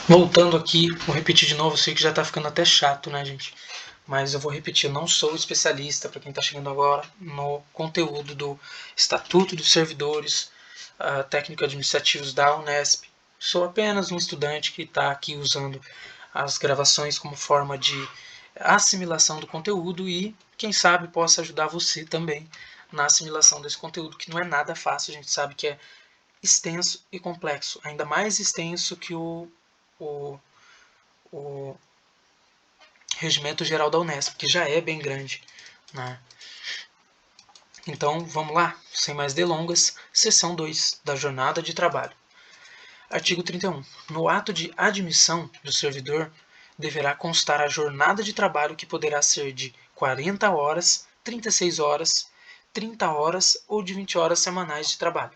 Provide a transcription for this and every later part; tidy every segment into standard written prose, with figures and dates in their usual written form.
Voltando aqui, vou repetir de novo, eu sei que já tá ficando até chato, né, gente? Mas eu vou repetir, eu não sou especialista, para quem está chegando agora, no conteúdo do Estatuto dos Servidores Técnico-Administrativos da Unesp. Sou apenas um estudante que está aqui usando as gravações como forma de assimilação do conteúdo e, quem sabe, possa ajudar você também na assimilação desse conteúdo, que não é nada fácil, a gente sabe que é extenso e complexo, ainda mais extenso que o, o Regimento Geral da Unesp, que já é bem grande, né? Então, vamos lá, sem mais delongas, seção 2 da jornada de trabalho. Artigo 31. No ato de admissão do servidor, deverá constar a jornada de trabalho, que poderá ser de 40 horas, 36 horas, 30 horas ou de 20 horas semanais de trabalho.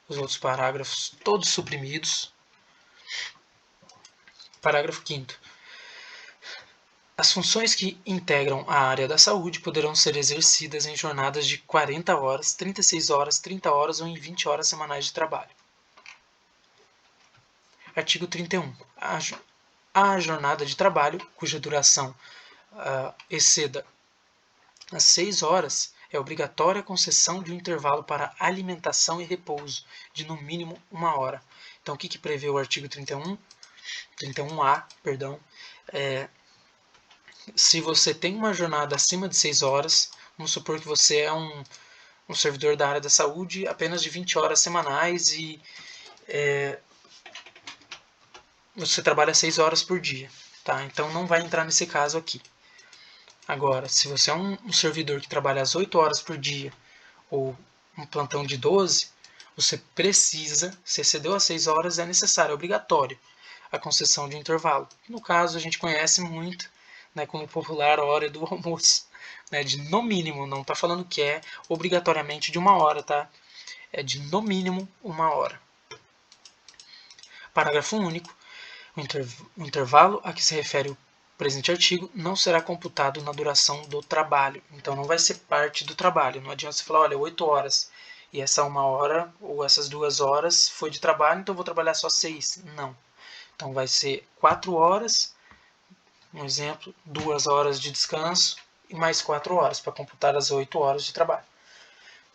Os outros parágrafos todos suprimidos. Parágrafo 5º. As funções que integram a área da saúde poderão ser exercidas em jornadas de 40 horas, 36 horas, 30 horas ou em 20 horas semanais de trabalho. Artigo 31. A jornada de trabalho, cuja duração exceda as 6 horas, é obrigatória a concessão de um intervalo para alimentação e repouso, de no mínimo 1 hora. Então, o que prevê o artigo 31A, se você tem uma jornada acima de 6 horas, vamos supor que você é um servidor da área da saúde apenas de 20 horas semanais e você trabalha 6 horas por dia. Tá? Então não vai entrar nesse caso aqui. Agora, se você é um servidor que trabalha às 8 horas por dia ou um plantão de 12, você precisa, se excedeu as 6 horas, é necessário, é obrigatório a concessão de intervalo. No caso, a gente conhece muito, né, como popular hora do almoço, né, de no mínimo, não está falando que é obrigatoriamente de 1 hora, tá? É de no mínimo 1 hora. Parágrafo único. O intervalo a que se refere o presente artigo não será computado na duração do trabalho. Então não vai ser parte do trabalho. Não adianta você falar, olha, 8 horas e essa 1 hora ou essas 2 horas foi de trabalho, então eu vou trabalhar só 6. Não. Então vai ser 4 horas, um exemplo, 2 horas de descanso e mais 4 horas para computar as 8 horas de trabalho.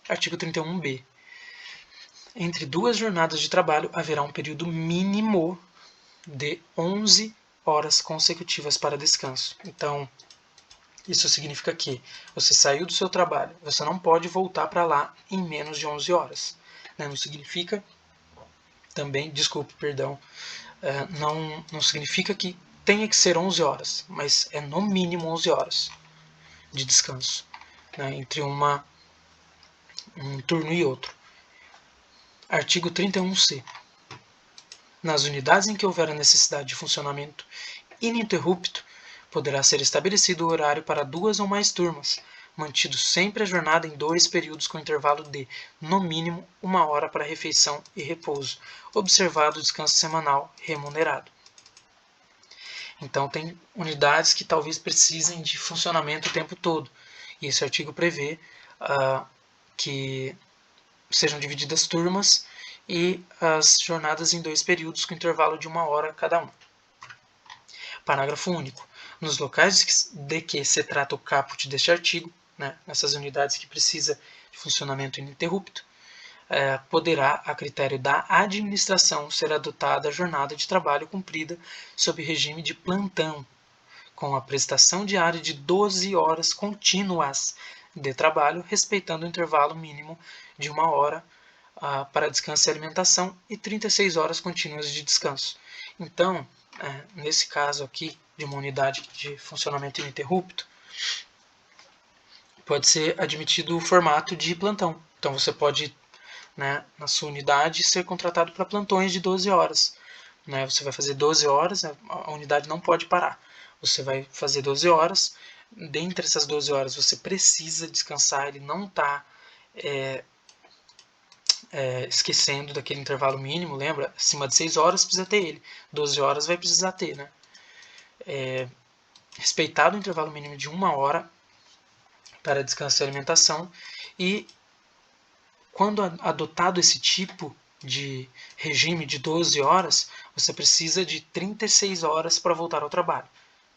Artigo 31b. Entre duas jornadas de trabalho haverá um período mínimo de 11 horas consecutivas para descanso. Então, isso significa que você saiu do seu trabalho, você não pode voltar para lá em menos de 11 horas. Não significa também, desculpe, perdão, não significa que tenha que ser 11 horas, mas é no mínimo 11 horas de descanso, né, entre um turno e outro. Artigo 31c. Nas unidades em que houver a necessidade de funcionamento ininterrupto, poderá ser estabelecido o horário para 2 ou mais turmas, mantido sempre a jornada em 2 períodos com intervalo de, no mínimo, 1 hora para refeição e repouso, observado o descanso semanal remunerado. Então, tem unidades que talvez precisem de funcionamento o tempo todo, e esse artigo prevê que sejam divididas turmas e as jornadas em 2 períodos com intervalo de 1 hora cada um. Parágrafo único. Nos locais de que se trata o caput deste artigo, né, nessas unidades que precisa de funcionamento ininterrupto, poderá, a critério da administração, ser adotada a jornada de trabalho cumprida sob regime de plantão, com a prestação diária de 12 horas contínuas de trabalho, respeitando o intervalo mínimo de 1 hora para descanso e alimentação e 36 horas contínuas de descanso. Então, nesse caso aqui, de uma unidade de funcionamento ininterrupto, pode ser admitido o formato de plantão. Então você pode, né, na sua unidade, ser contratado para plantões de 12 horas. Né? Você vai fazer 12 horas, a unidade não pode parar. Você vai fazer 12 horas, dentre essas 12 horas você precisa descansar, ele não está esquecendo daquele intervalo mínimo, lembra? Acima de 6 horas precisa ter ele, 12 horas vai precisar ter, né? Respeitado o intervalo mínimo de 1 hora para descanso e alimentação, e quando adotado esse tipo de regime de 12 horas, você precisa de 36 horas para voltar ao trabalho.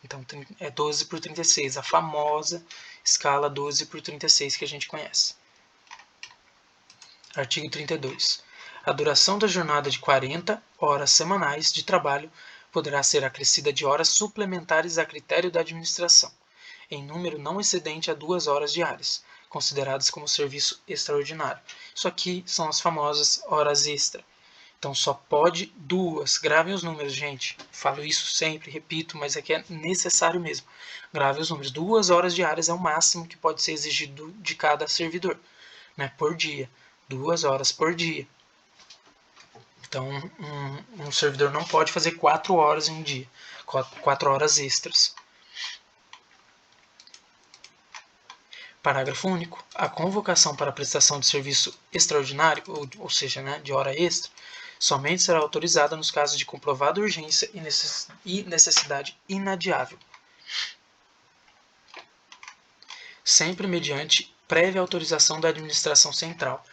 Então é 12 por 36, a famosa escala 12 por 36 que a gente conhece. Artigo 32. A duração da jornada de 40 horas semanais de trabalho poderá ser acrescida de horas suplementares a critério da administração, em número não excedente a 2 horas diárias, consideradas como serviço extraordinário. Isso aqui são as famosas horas extra. Então só pode 2. Gravem os números, gente. Falo isso sempre, repito, mas é que é necessário mesmo. Gravem os números. 2 horas diárias é o máximo que pode ser exigido de cada servidor, né, por dia. 2 horas por dia. Então, um servidor não pode fazer 4 horas em um dia, 4 horas extras. Parágrafo único. A convocação para a prestação de serviço extraordinário, ou seja, né, de hora extra, somente será autorizada nos casos de comprovada urgência e necessidade inadiável. Sempre mediante prévia autorização da administração central,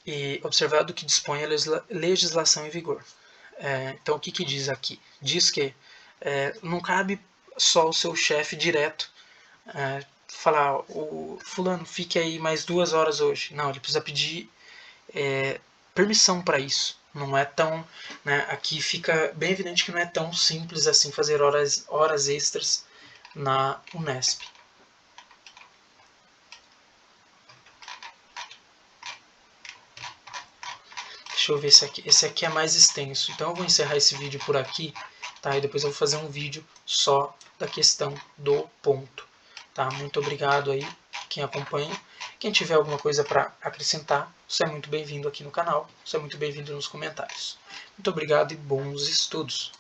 e observado o que dispõe a legislação em vigor. Então, o que diz aqui? Diz que não cabe só o seu chefe direto falar, o fulano, fique aí mais 2 horas hoje. Não, ele precisa pedir permissão para isso. Não é tão, né, aqui fica bem evidente que não é tão simples assim fazer horas extras na Unesp. Deixa eu ver esse aqui. Esse aqui é mais extenso. Então eu vou encerrar esse vídeo por aqui, tá? E depois eu vou fazer um vídeo só da questão do ponto, tá? Muito obrigado aí quem acompanha. Quem tiver alguma coisa para acrescentar, você é muito bem-vindo aqui no canal. Você é muito bem-vindo nos comentários. Muito obrigado e bons estudos.